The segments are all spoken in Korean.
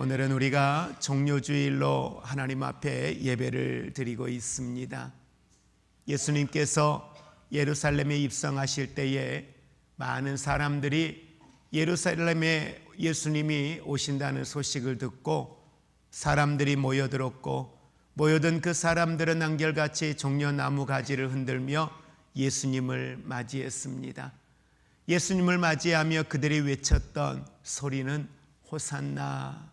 오늘은 우리가 종료주일로 하나님 앞에 예배를 드리고 있습니다. 예수님께서 예루살렘에 입성하실 때에 많은 사람들이 예루살렘에 예수님이 오신다는 소식을 듣고 사람들이 모여들었고, 모여든 그 사람들은 한결같이 종려나무 가지를 흔들며 예수님을 맞이했습니다. 예수님을 맞이하며 그들이 외쳤던 소리는 호산나,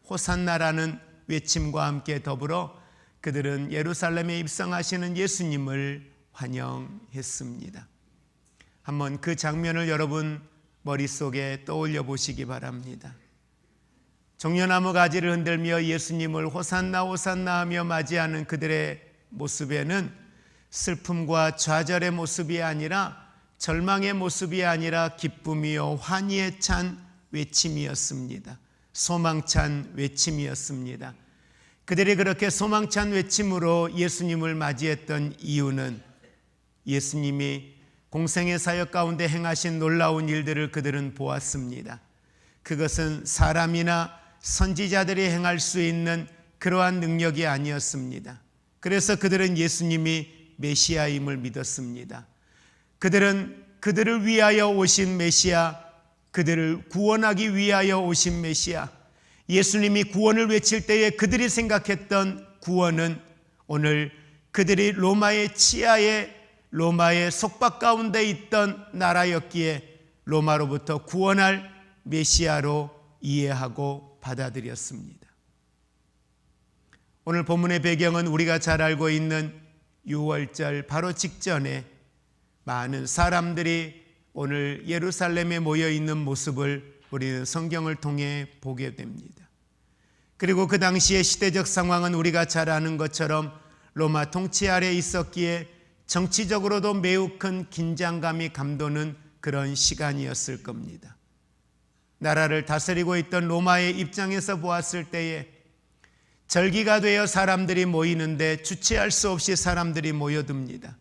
호산나라는 외침과 함께 더불어 그들은 예루살렘에 입성하시는 예수님을 환영했습니다. 한번 그 장면을 여러분 머릿속에 떠올려 보시기 바랍니다. 종려나무 가지를 흔들며 예수님을 호산나 호산나 하며 맞이하는 그들의 모습에는 슬픔과 좌절의 모습이 아니라, 절망의 모습이 아니라 기쁨이요 환희에 찬 외침이었습니다. 소망찬 외침이었습니다. 그들이 그렇게 소망찬 외침으로 예수님을 맞이했던 이유는 예수님이 공생의 사역 가운데 행하신 놀라운 일들을 그들은 보았습니다. 그것은 사람이나 선지자들이 행할 수 있는 그러한 능력이 아니었습니다. 그래서 그들은 예수님이 메시아임을 믿었습니다. 그들은 그들을 위하여 오신 메시아, 그들을 구원하기 위하여 오신 메시아, 예수님이 구원을 외칠 때에 그들이 생각했던 구원은 오늘 그들이 로마의 치하에, 로마의 속박 가운데 있던 나라였기에 로마로부터 구원할 메시아로 이해하고 받아들였습니다. 오늘 본문의 배경은 우리가 잘 알고 있는 유월절 바로 직전에 많은 사람들이 오늘 예루살렘에 모여 있는 모습을 우리는 성경을 통해 보게 됩니다. 그리고 그 당시의 시대적 상황은 우리가 잘 아는 것처럼 로마 통치 아래에 있었기에 정치적으로도 매우 큰 긴장감이 감도는 그런 시간이었을 겁니다. 나라를 다스리고 있던 로마의 입장에서 보았을 때에 절기가 되어 사람들이 모이는데 주체할 수 없이 사람들이 모여듭니다.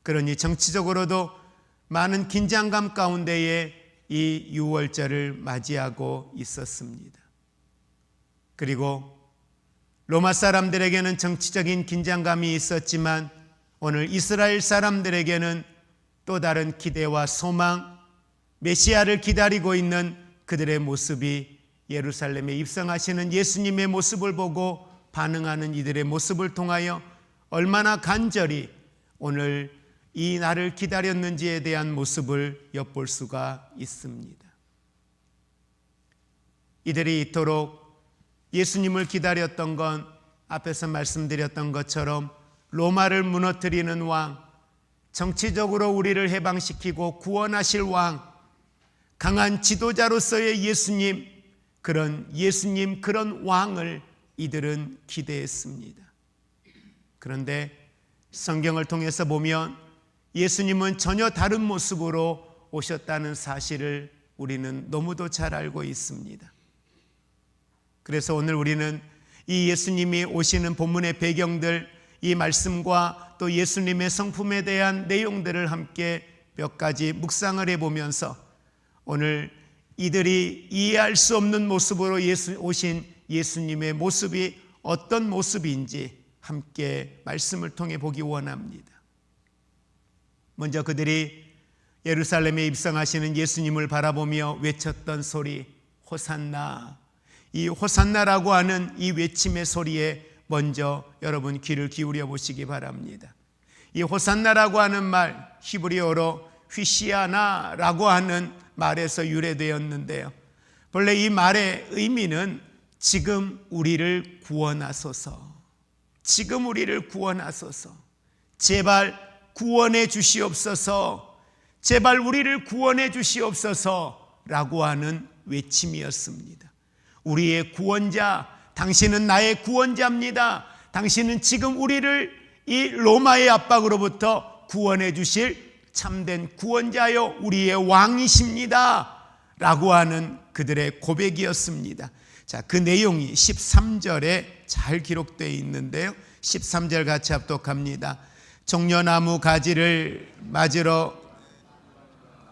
그러니 정치적으로도 많은 긴장감 가운데에 이 유월절을 맞이하고 있었습니다. 그리고 로마 사람들에게는 정치적인 긴장감이 있었지만 오늘 이스라엘 사람들에게는 또 다른 기대와 소망, 메시아를 기다리고 있는 그들의 모습이 예루살렘에 입성하시는 예수님의 모습을 보고 반응하는 이들의 모습을 통하여 얼마나 간절히 오늘 이 날을 기다렸는지에 대한 모습을 엿볼 수가 있습니다. 이들이 이토록 예수님을 기다렸던 건 앞에서 말씀드렸던 것처럼 로마를 무너뜨리는 왕, 정치적으로 우리를 해방시키고 구원하실 왕, 강한 지도자로서의 예수님, 그런 왕을 이들은 기대했습니다. 그런데 성경을 통해서 보면 예수님은 전혀 다른 모습으로 오셨다는 사실을 우리는 너무도 잘 알고 있습니다. 그래서 오늘 우리는 이 예수님이 오시는 본문의 배경들, 이 말씀과 또 예수님의 성품에 대한 내용들을 함께 몇 가지 묵상을 해보면서 오늘 이들이 이해할 수 없는 모습으로 오신 예수님의 모습이 어떤 모습인지 함께 말씀을 통해 보기 원합니다. 먼저 그들이 예루살렘에 입성하시는 예수님을 바라보며 외쳤던 소리, 호산나. 이 호산나라고 하는 이 외침의 소리에 먼저 여러분 귀를 기울여 보시기 바랍니다. 이 호산나라고 하는 말, 히브리어로 휘시아나라고 하는 말에서 유래되었는데요. 본래 이 말의 의미는 지금 우리를 구원하소서, 지금 우리를 구원하소서, 제발 구원해 주시옵소서, 제발 우리를 구원해 주시옵소서 라고 하는 외침이었습니다. 우리의 구원자, 당신은 나의 구원자입니다. 당신은 지금 우리를 이 로마의 압박으로부터 구원해 주실 참된 구원자요, 우리의 왕이십니다 라고 하는 그들의 고백이었습니다. 자, 그 내용이 13절에 잘 기록되어 있는데요, 13절 같이 합독합니다. 종려나무 가지를 맞으러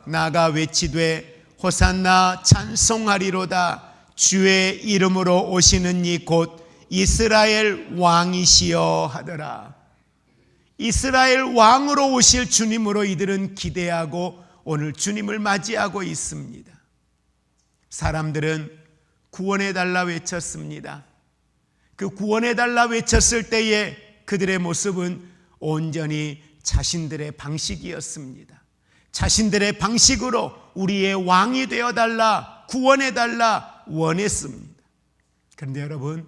나가 외치되 호산나 찬송하리로다. 주의 이름으로 오시는 이 곧 이스라엘 왕이시여 하더라. 이스라엘 왕으로 오실 주님으로 이들은 기대하고 오늘 주님을 맞이하고 있습니다. 사람들은 구원해달라 외쳤습니다. 그 구원해달라 외쳤을 때에 그들의 모습은 온전히 자신들의 방식이었습니다. 자신들의 방식으로 우리의 왕이 되어달라, 구원해달라 원했습니다. 그런데 여러분,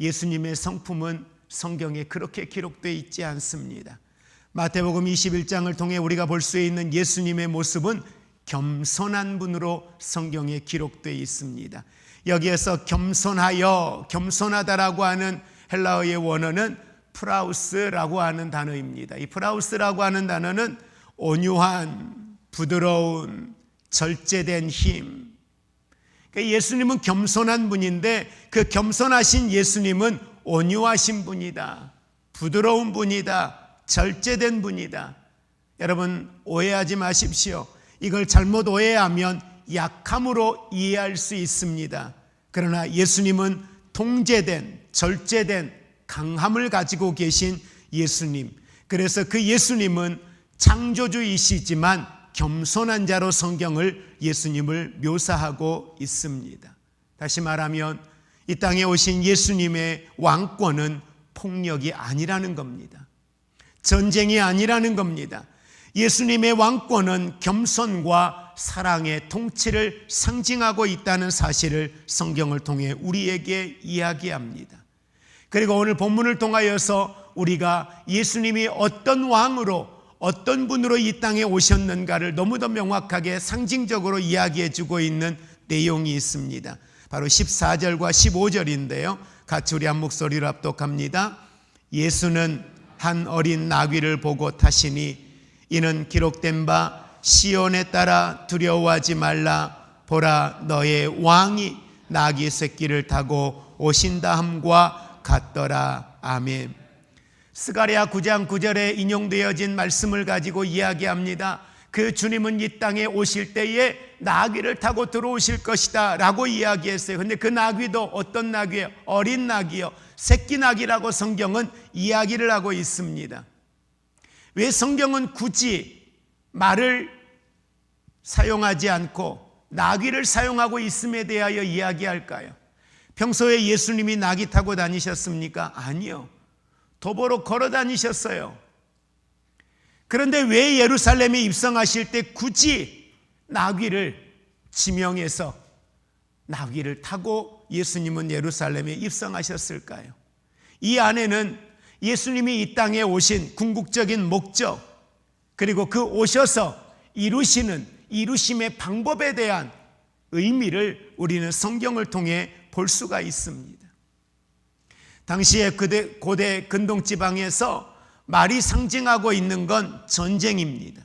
예수님의 성품은 성경에 그렇게 기록되어 있지 않습니다. 마태복음 21장을 통해 우리가 볼 수 있는 예수님의 모습은 겸손한 분으로 성경에 기록되어 있습니다. 여기에서 겸손하여, 겸손하다라고 하는 헬라어의 원어는 프라우스라고 하는 단어입니다. 이 프라우스라고 하는 단어는 온유한, 부드러운, 절제된 힘. 그러니까 예수님은 겸손한 분인데 그 겸손하신 예수님은 온유하신 분이다, 부드러운 분이다, 절제된 분이다. 여러분, 오해하지 마십시오. 이걸 잘못 오해하면 약함으로 이해할 수 있습니다. 그러나 예수님은 통제된, 절제된 강함을 가지고 계신 예수님. 그래서 그 예수님은 창조주이시지만 겸손한 자로 성경을 예수님을 묘사하고 있습니다. 다시 말하면 이 땅에 오신 예수님의 왕권은 폭력이 아니라는 겁니다. 전쟁이 아니라는 겁니다. 예수님의 왕권은 겸손과 사랑의 통치를 상징하고 있다는 사실을 성경을 통해 우리에게 이야기합니다. 그리고 오늘 본문을 통하여서 우리가 예수님이 어떤 왕으로, 어떤 분으로 이 땅에 오셨는가를 너무도 명확하게 상징적으로 이야기해 주고 있는 내용이 있습니다. 바로 14절과 15절인데요. 같이 우리 한 목소리로 합독합니다. 예수는 한 어린 나귀를 보고 타시니 이는 기록된 바 시온에 따라 두려워하지 말라. 보라, 너의 왕이 나귀 새끼를 타고 오신다 함과 같더라. 아멘. 스가랴 9장 9절에 인용되어진 말씀을 가지고 이야기합니다. 그 주님은 이 땅에 오실 때에 나귀를 타고 들어오실 것이다 라고 이야기했어요. 그런데 그 나귀도 어떤 나귀예요? 어린 나귀요, 새끼 나귀라고 성경은 이야기를 하고 있습니다. 왜 성경은 굳이 말을 사용하지 않고 나귀를 사용하고 있음에 대하여 이야기할까요? 평소에 예수님이 나귀 타고 다니셨습니까? 아니요. 도보로 걸어 다니셨어요. 그런데 왜 예루살렘에 입성하실 때 굳이 나귀를 지명해서 나귀를 타고 예수님은 예루살렘에 입성하셨을까요? 이 안에는 예수님이 이 땅에 오신 궁극적인 목적, 그리고 그 오셔서 이루심의 방법에 대한 의미를 우리는 성경을 통해 볼 수가 있습니다. 당시에 고대 근동지방에서 말이 상징하고 있는 건 전쟁입니다.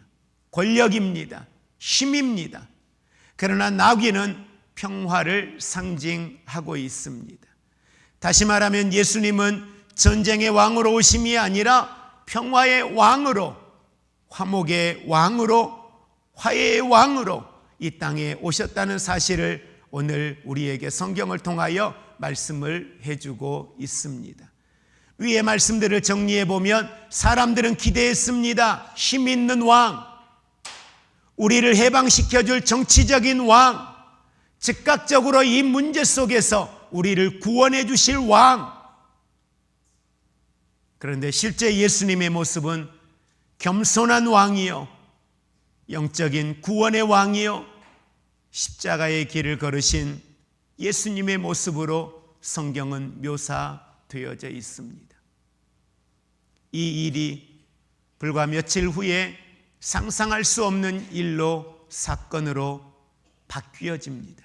권력입니다. 힘입니다. 그러나 나귀는 평화를 상징하고 있습니다. 다시 말하면 예수님은 전쟁의 왕으로 오심이 아니라 평화의 왕으로, 화목의 왕으로, 화해의 왕으로 이 땅에 오셨다는 사실을 오늘 우리에게 성경을 통하여 말씀을 해주고 있습니다. 위의 말씀들을 정리해 보면 사람들은 기대했습니다. 힘 있는 왕, 우리를 해방시켜줄 정치적인 왕, 즉각적으로 이 문제 속에서 우리를 구원해 주실 왕. 그런데 실제 예수님의 모습은 겸손한 왕이요, 영적인 구원의 왕이요, 십자가의 길을 걸으신 예수님의 모습으로 성경은 묘사되어져 있습니다. 이 일이 불과 며칠 후에 상상할 수 없는 일로, 사건으로 바뀌어집니다.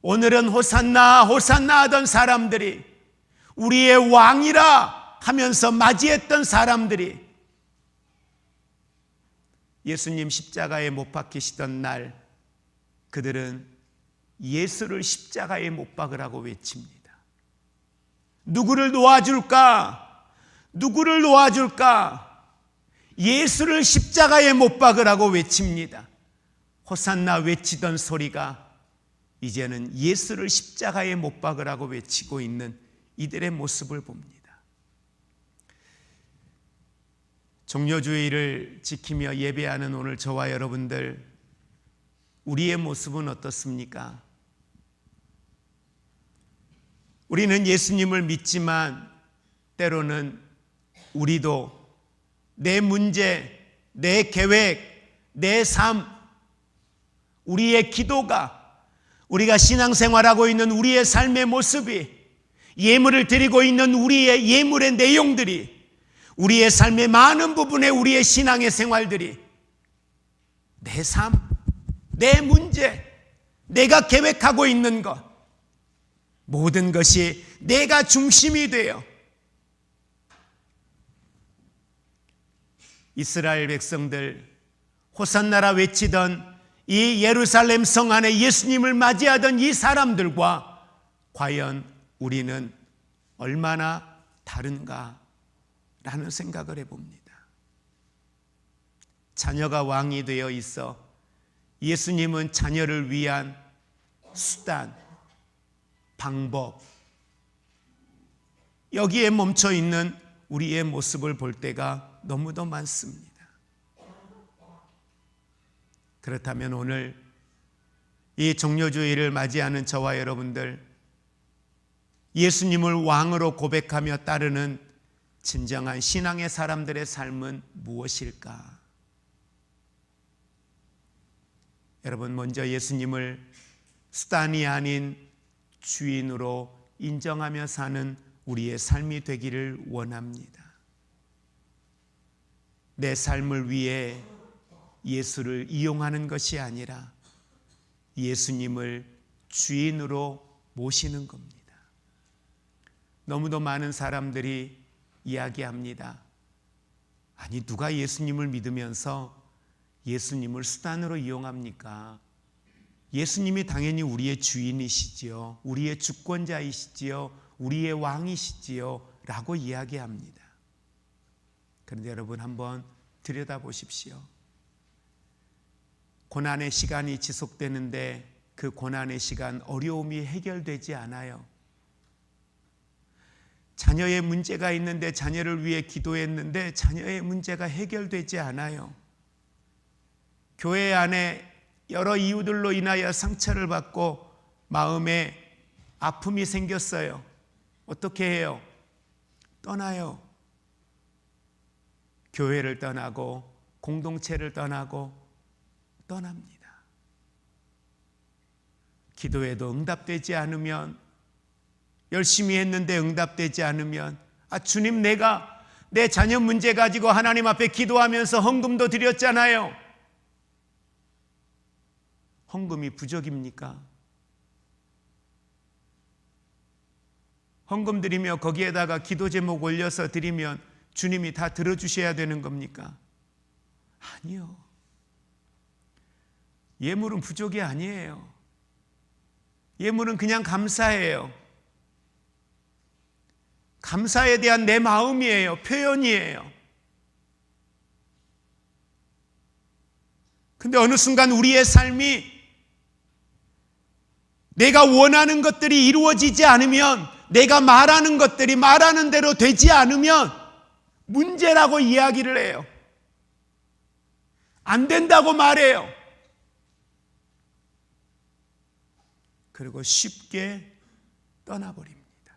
오늘은 호산나 호산나 하던 사람들이, 우리의 왕이라 하면서 맞이했던 사람들이 예수님 십자가에 못 박히시던 날, 그들은 예수를 십자가에 못 박으라고 외칩니다. 누구를 놓아줄까? 누구를 놓아줄까? 예수를 십자가에 못 박으라고 외칩니다. 호산나 외치던 소리가 이제는 예수를 십자가에 못 박으라고 외치고 있는 이들의 모습을 봅니다. 종료주의를 지키며 예배하는 오늘 저와 여러분들, 우리의 모습은 어떻습니까? 우리는 예수님을 믿지만 때로는 우리도 내 문제, 내 계획, 내 삶, 우리의 기도가, 우리가 신앙생활하고 있는 우리의 삶의 모습이, 예물을 드리고 있는 우리의 예물의 내용들이, 우리의 삶의 많은 부분에 우리의 신앙의 생활들이, 내 삶, 내 문제, 내가 계획하고 있는 것, 모든 것이 내가 중심이 되어 이스라엘 백성들 호산나라 외치던 이 예루살렘 성 안에 예수님을 맞이하던 이 사람들과 과연 우리는 얼마나 다른가 라는 생각을 해봅니다. 자녀가 왕이 되어 있어 예수님은 자녀를 위한 수단, 방법, 여기에 멈춰 있는 우리의 모습을 볼 때가 너무도 많습니다. 그렇다면 오늘 이 종료주의를 맞이하는 저와 여러분들, 예수님을 왕으로 고백하며 따르는 진정한 신앙의 사람들의 삶은 무엇일까? 여러분, 먼저 예수님을 수단이 아닌 주인으로 인정하며 사는 우리의 삶이 되기를 원합니다. 내 삶을 위해 예수를 이용하는 것이 아니라 예수님을 주인으로 모시는 겁니다. 너무도 많은 사람들이 이야기합니다. 아니, 누가 예수님을 믿으면서 예수님을 수단으로 이용합니까? 예수님이 당연히 우리의 주인이시지요, 우리의 주권자이시지요, 우리의 왕이시지요 라고 이야기합니다. 그런데 여러분, 한번 들여다보십시오. 고난의 시간이 지속되는데 그 고난의 시간, 어려움이 해결되지 않아요. 자녀의 문제가 있는데 자녀를 위해 기도했는데 자녀의 문제가 해결되지 않아요. 교회 안에 여러 이유들로 인하여 상처를 받고 마음에 아픔이 생겼어요. 어떻게 해요? 떠나요. 교회를 떠나고 공동체를 떠나고 떠납니다. 기도해도 응답되지 않으면, 열심히 했는데 응답되지 않으면, 주님, 내가 내 자녀 문제 가지고 하나님 앞에 기도하면서 헌금도 드렸잖아요. 헌금이 부족입니까? 헌금 드리며 거기에다가 기도 제목 올려서 드리면 주님이 다 들어주셔야 되는 겁니까? 아니요. 예물은 부족이 아니에요. 예물은 그냥 감사예요. 감사에 대한 내 마음이에요. 표현이에요. 근데 어느 순간 우리의 삶이 내가 원하는 것들이 이루어지지 않으면, 내가 말하는 것들이 말하는 대로 되지 않으면 문제라고 이야기를 해요. 안 된다고 말해요. 그리고 쉽게 떠나버립니다.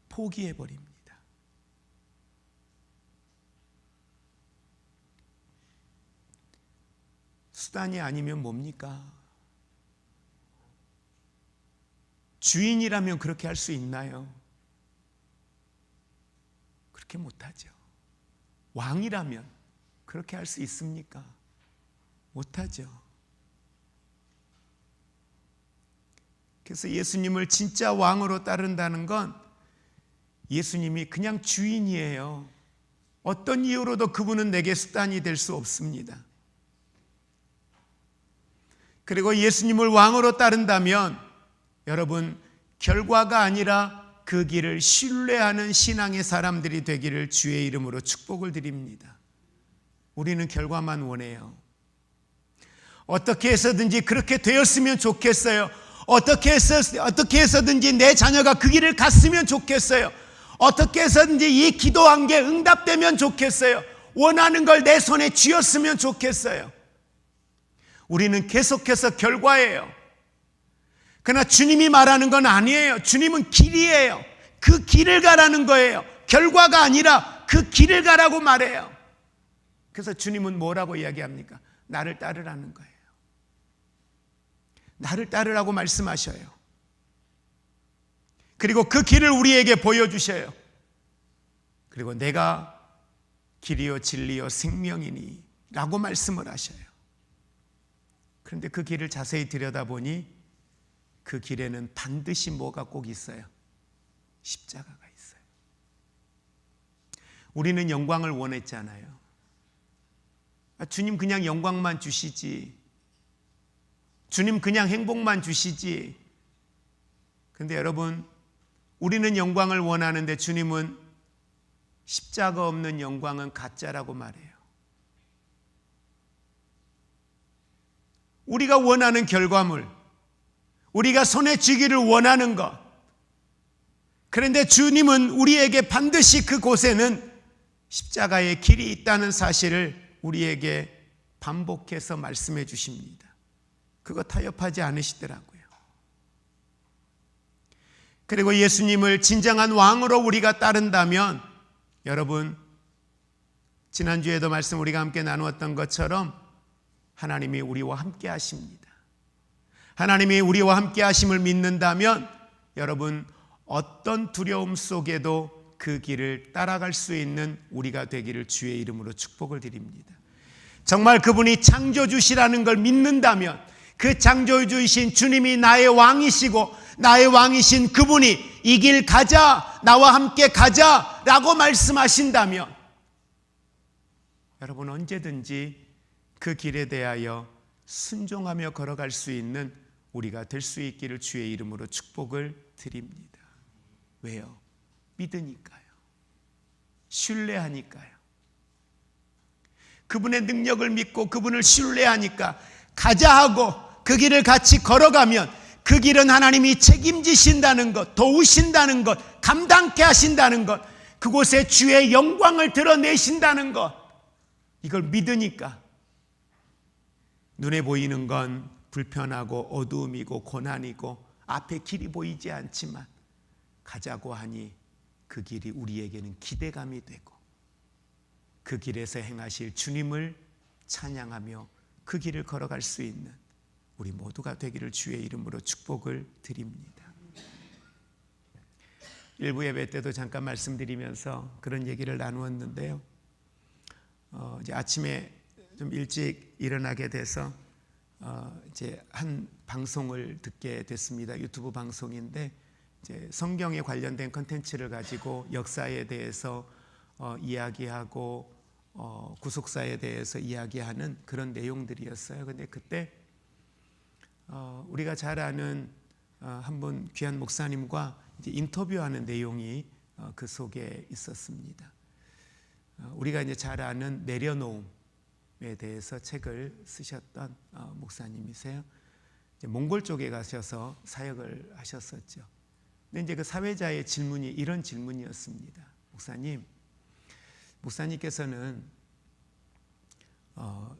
포기해버립니다. 수단이 아니면 뭡니까? 주인이라면 그렇게 할 수 있나요? 그렇게 못하죠. 왕이라면 그렇게 할 수 있습니까? 못하죠. 그래서 예수님을 진짜 왕으로 따른다는 건 예수님이 그냥 주인이에요. 어떤 이유로도 그분은 내게 수단이 될 수 없습니다. 그리고 예수님을 왕으로 따른다면 여러분, 결과가 아니라 그 길을 신뢰하는 신앙의 사람들이 되기를 주의 이름으로 축복을 드립니다. 우리는 결과만 원해요. 어떻게 해서든지 그렇게 되었으면 좋겠어요. 어떻게 해서든지 내 자녀가 그 길을 갔으면 좋겠어요. 어떻게 해서든지 이 기도한 게 응답되면 좋겠어요. 원하는 걸 내 손에 쥐었으면 좋겠어요. 우리는 계속해서 결과예요. 그러나 주님이 말하는 건 아니에요. 주님은 길이에요. 그 길을 가라는 거예요. 결과가 아니라 그 길을 가라고 말해요. 그래서 주님은 뭐라고 이야기합니까? 나를 따르라는 거예요. 나를 따르라고 말씀하셔요. 그리고 그 길을 우리에게 보여주셔요. 그리고 내가 길이요 진리요 생명이니 라고 말씀을 하셔요. 그런데 그 길을 자세히 들여다보니 그 길에는 반드시 뭐가 꼭 있어요? 십자가가 있어요. 우리는 영광을 원했잖아요. 주님 그냥 영광만 주시지, 주님 그냥 행복만 주시지. 그런데 여러분, 우리는 영광을 원하는데 주님은 십자가 없는 영광은 가짜라고 말해요. 우리가 원하는 결과물, 우리가 손에 쥐기를 원하는 것, 그런데 주님은 우리에게 반드시 그곳에는 십자가의 길이 있다는 사실을 우리에게 반복해서 말씀해 주십니다. 그거 타협하지 않으시더라고요. 그리고 예수님을 진정한 왕으로 우리가 따른다면, 여러분, 지난주에도 말씀 우리가 함께 나누었던 것처럼 하나님이 우리와 함께 하십니다. 하나님이 우리와 함께 하심을 믿는다면 여러분, 어떤 두려움 속에도 그 길을 따라갈 수 있는 우리가 되기를 주의 이름으로 축복을 드립니다. 정말 그분이 창조주시라는 걸 믿는다면, 그 창조주이신 주님이 나의 왕이시고 나의 왕이신 그분이 이 길 가자, 나와 함께 가자 라고 말씀하신다면 여러분, 언제든지 그 길에 대하여 순종하며 걸어갈 수 있는 우리가 될 수 있기를 주의 이름으로 축복을 드립니다. 왜요? 믿으니까요. 신뢰하니까요. 그분의 능력을 믿고 그분을 신뢰하니까 가자 하고 그 길을 같이 걸어가면 그 길은 하나님이 책임지신다는 것, 도우신다는 것, 감당케 하신다는 것, 그곳에 주의 영광을 드러내신다는 것, 이걸 믿으니까 눈에 보이는 건 불편하고 어두움이고 고난이고 앞에 길이 보이지 않지만 가자고 하니 그 길이 우리에게는 기대감이 되고 그 길에서 행하실 주님을 찬양하며 그 길을 걸어갈 수 있는 우리 모두가 되기를 주의 이름으로 축복을 드립니다. 일부 예배 때도 잠깐 말씀드리면서 그런 얘기를 나누었는데요. 이제 아침에 좀 일찍 일어나게 돼서 이제 한 방송을 듣게 됐습니다. 유튜브 방송인데 이제 성경에 관련된 컨텐츠를 가지고 역사에 대해서 이야기하고 구속사에 대해서 이야기하는 그런 내용들이었어요. 근데 그때 우리가 잘 아는 한 분 귀한 목사님과 이제 인터뷰하는 내용이 그 속에 있었습니다. 우리가 이제 잘 아는 내려놓음에 대해서 책을 쓰셨던 목사님이세요. 이제 몽골 쪽에 가셔서 사역을 하셨었죠. 근데 이제 그 사회자의 질문이 이런 질문이었습니다. 목사님께서는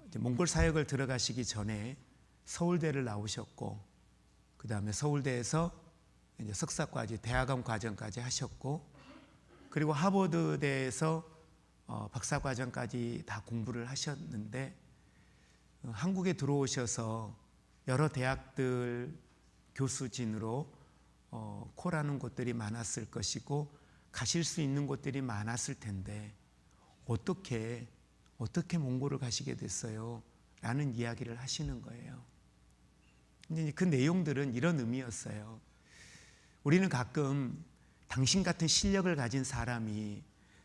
이제 몽골 사역을 들어가시기 전에 서울대를 나오셨고, 그 다음에 서울대에서 이제 석사까지 대학원 과정까지 하셨고, 그리고 하버드대에서 박사과정까지 다 공부를 하셨는데 한국에 들어오셔서 여러 대학들 교수진으로 코라는 곳들이 많았을 것이고 가실 수 있는 곳들이 많았을 텐데 어떻게 몽골을 가시게 됐어요? 라는 이야기를 하시는 거예요. 근데 그 내용들은 이런 의미였어요. 우리는 가끔 당신 같은 실력을 가진 사람이,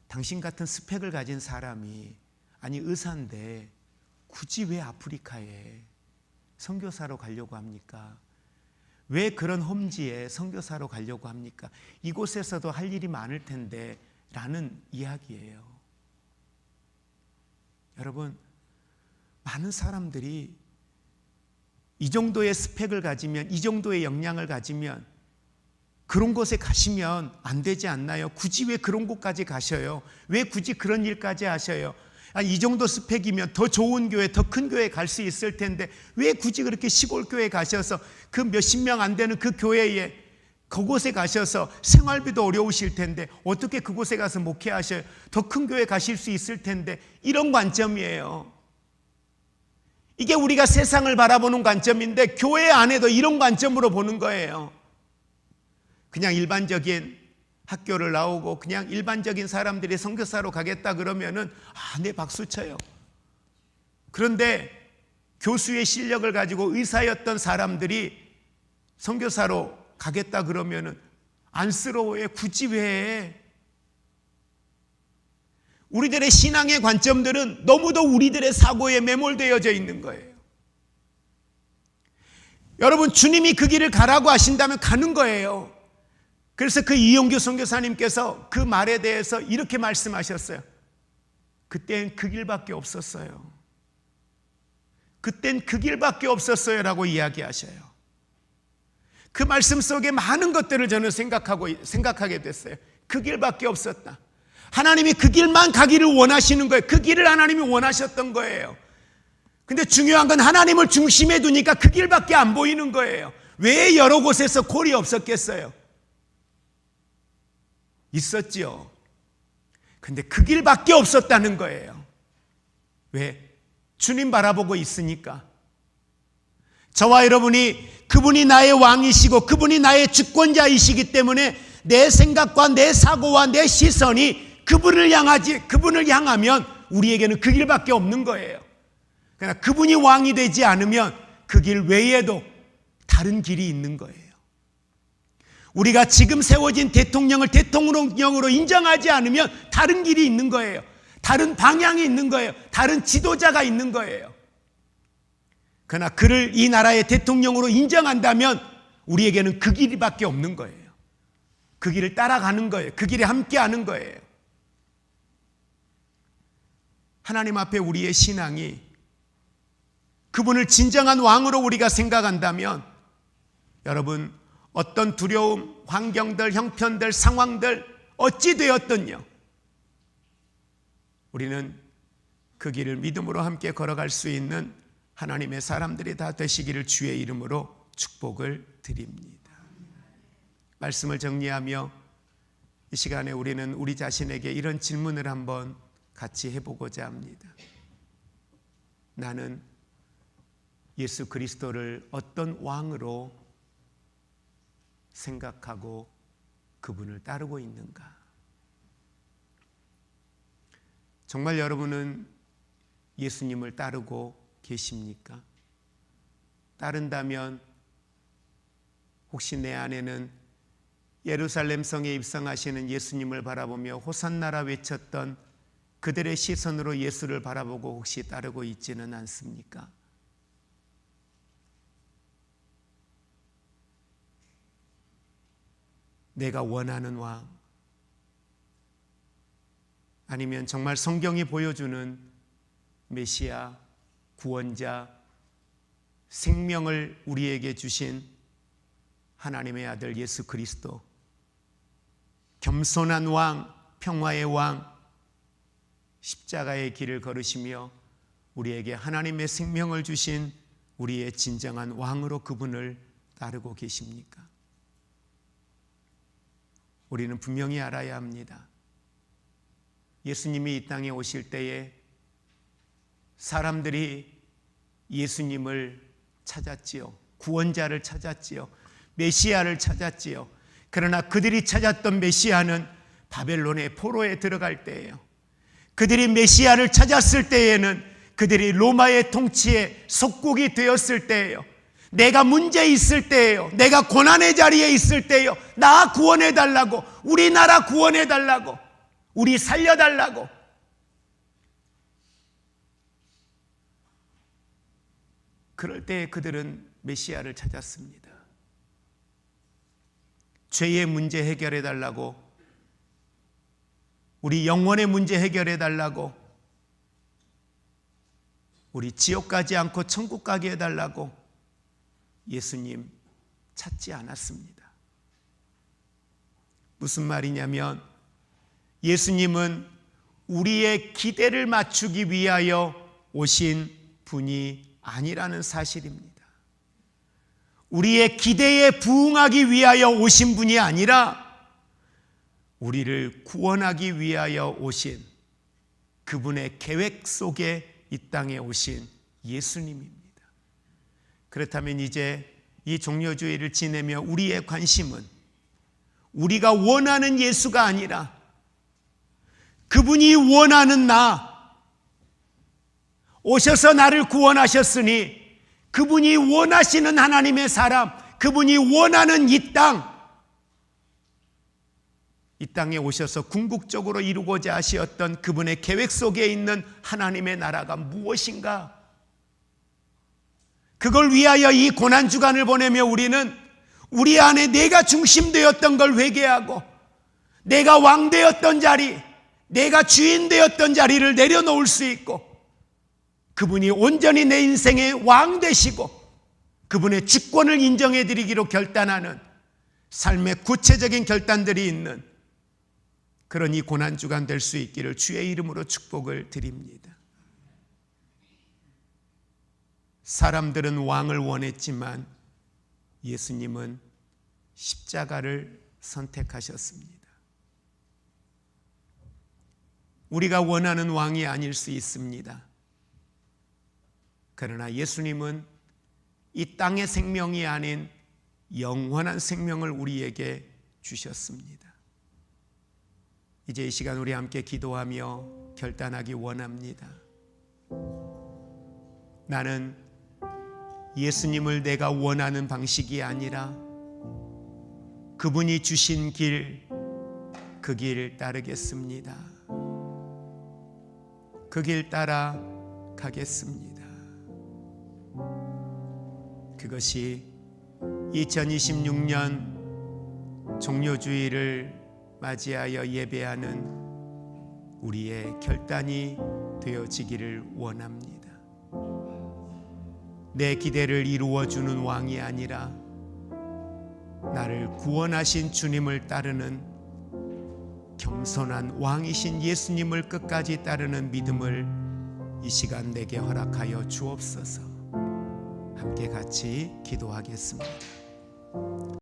당신 같은 스펙을 가진 사람이, 아니 의사인데 굳이 왜 아프리카에 선교사로 가려고 합니까? 왜 그런 험지에 선교사로 가려고 합니까? 이곳에서도 할 일이 많을 텐데 라는 이야기예요. 여러분, 많은 사람들이 이 정도의 스펙을 가지면, 이 정도의 역량을 가지면 그런 곳에 가시면 안 되지 않나요? 굳이 왜 그런 곳까지 가셔요? 왜 굳이 그런 일까지 하셔요? 이 정도 스펙이면 더 좋은 교회, 더 큰 교회 갈 수 있을 텐데 왜 굳이 그렇게 시골 교회 가셔서 그 몇십 명 안 되는 그 교회에, 그곳에 가셔서 생활비도 어려우실 텐데 어떻게 그곳에 가서 목회하셔요? 더 큰 교회 가실 수 있을 텐데. 이런 관점이에요. 이게 우리가 세상을 바라보는 관점인데 교회 안에도 이런 관점으로 보는 거예요. 그냥 일반적인 학교를 나오고 그냥 일반적인 사람들이 선교사로 가겠다 그러면은 네, 박수 쳐요. 그런데 교수의 실력을 가지고 의사였던 사람들이 선교사로 가겠다 그러면은 안쓰러워해. 굳이 왜? 우리들의 신앙의 관점들은 너무도 우리들의 사고에 매몰되어져 있는 거예요. 여러분, 주님이 그 길을 가라고 하신다면 가는 거예요. 그래서 그 이용규 선교사님께서 그 말에 대해서 이렇게 말씀하셨어요. 그땐 그 길밖에 없었어요. 그땐 그 길밖에 없었어요 라고 이야기하셔요. 그 말씀 속에 많은 것들을 저는 생각하게 됐어요. 그 길밖에 없었다. 하나님이 그 길만 가기를 원하시는 거예요. 그 길을 하나님이 원하셨던 거예요. 근데 중요한 건 하나님을 중심에 두니까 그 길밖에 안 보이는 거예요. 왜 여러 곳에서 콜이 없었겠어요? 있었지요. 근데 그 길밖에 없었다는 거예요. 왜? 주님 바라보고 있으니까. 저와 여러분이 그분이 나의 왕이시고 그분이 나의 주권자이시기 때문에 내 생각과 내 사고와 내 시선이 그분을 향하면 우리에게는 그 길밖에 없는 거예요. 그러나 그분이 왕이 되지 않으면 그 길 외에도 다른 길이 있는 거예요. 우리가 지금 세워진 대통령을 대통령으로 인정하지 않으면 다른 길이 있는 거예요. 다른 방향이 있는 거예요. 다른 지도자가 있는 거예요. 그러나 그를 이 나라의 대통령으로 인정한다면 우리에게는 그 길밖에 없는 거예요. 그 길을 따라가는 거예요. 그 길에 함께하는 거예요. 하나님 앞에 우리의 신앙이 그분을 진정한 왕으로 우리가 생각한다면 여러분, 어떤 두려움, 환경들, 형편들, 상황들 어찌 되었든요, 우리는 그 길을 믿음으로 함께 걸어갈 수 있는 하나님의 사람들이 다 되시기를 주의 이름으로 축복을 드립니다. 말씀을 정리하며 이 시간에 우리는 우리 자신에게 이런 질문을 한번 같이 해보고자 합니다. 나는 예수 그리스도를 어떤 왕으로 생각하고 그분을 따르고 있는가? 정말 여러분은 예수님을 따르고 계십니까? 따른다면 혹시 내 안에는 예루살렘 성에 입성하시는 예수님을 바라보며 호산나라 외쳤던 그들의 시선으로 예수를 바라보고 혹시 따르고 있지는 않습니까? 내가 원하는 왕, 아니면 정말 성경이 보여주는 메시아, 구원자, 생명을 우리에게 주신 하나님의 아들 예수 그리스도, 겸손한 왕, 평화의 왕, 십자가의 길을 걸으시며 우리에게 하나님의 생명을 주신 우리의 진정한 왕으로 그분을 따르고 계십니까? 우리는 분명히 알아야 합니다. 예수님이 이 땅에 오실 때에 사람들이 예수님을 찾았지요. 구원자를 찾았지요. 메시아를 찾았지요. 그러나 그들이 찾았던 메시아는 바벨론의 포로에 들어갈 때예요. 그들이 메시아를 찾았을 때에는 그들이 로마의 통치에 속국이 되었을 때예요. 내가 문제 있을 때예요. 내가 고난의 자리에 있을 때예요. 나 구원해달라고, 우리나라 구원해달라고, 우리 살려달라고. 그럴 때 그들은 메시아를 찾았습니다. 죄의 문제 해결해달라고, 우리 영혼의 문제 해결해달라고, 우리 지옥 가지 않고 천국 가게 해달라고, 예수님 찾지 않았습니다. 무슨 말이냐면 예수님은 우리의 기대를 맞추기 위하여 오신 분이 아니라는 사실입니다. 우리의 기대에 부응하기 위하여 오신 분이 아니라 우리를 구원하기 위하여 오신 그분의 계획 속에 이 땅에 오신 예수님입니다. 그렇다면 이제 이 종려주의를 지내며 우리의 관심은 우리가 원하는 예수가 아니라 그분이 원하는 나, 오셔서 나를 구원하셨으니 그분이 원하시는 하나님의 사람, 그분이 원하는 이 땅에 오셔서 궁극적으로 이루고자 하셨던 그분의 계획 속에 있는 하나님의 나라가 무엇인가? 그걸 위하여 이 고난주간을 보내며 우리는 우리 안에 내가 중심되었던 걸 회개하고 내가 왕되었던 자리, 내가 주인되었던 자리를 내려놓을 수 있고 그분이 온전히 내 인생의 왕 되시고 그분의 주권을 인정해 드리기로 결단하는 삶의 구체적인 결단들이 있는 그런 이 고난주간 될 수 있기를 주의 이름으로 축복을 드립니다. 사람들은 왕을 원했지만 예수님은 십자가를 선택하셨습니다. 우리가 원하는 왕이 아닐 수 있습니다. 그러나 예수님은 이 땅의 생명이 아닌 영원한 생명을 우리에게 주셨습니다. 이제 이 시간 우리 함께 기도하며 결단하기 원합니다. 나는 예수님을 내가 원하는 방식이 아니라 그분이 주신 길, 그 길 따르겠습니다. 그 길 따라 가겠습니다. 그것이 2026년 종료주의를 맞이하여 예배하는 우리의 결단이 되어지기를 원합니다. 내 기대를 이루어주는 왕이 아니라 나를 구원하신 주님을 따르는 겸손한 왕이신 예수님을 끝까지 따르는 믿음을 이 시간 내게 허락하여 주옵소서. 함께 같이 기도하겠습니다.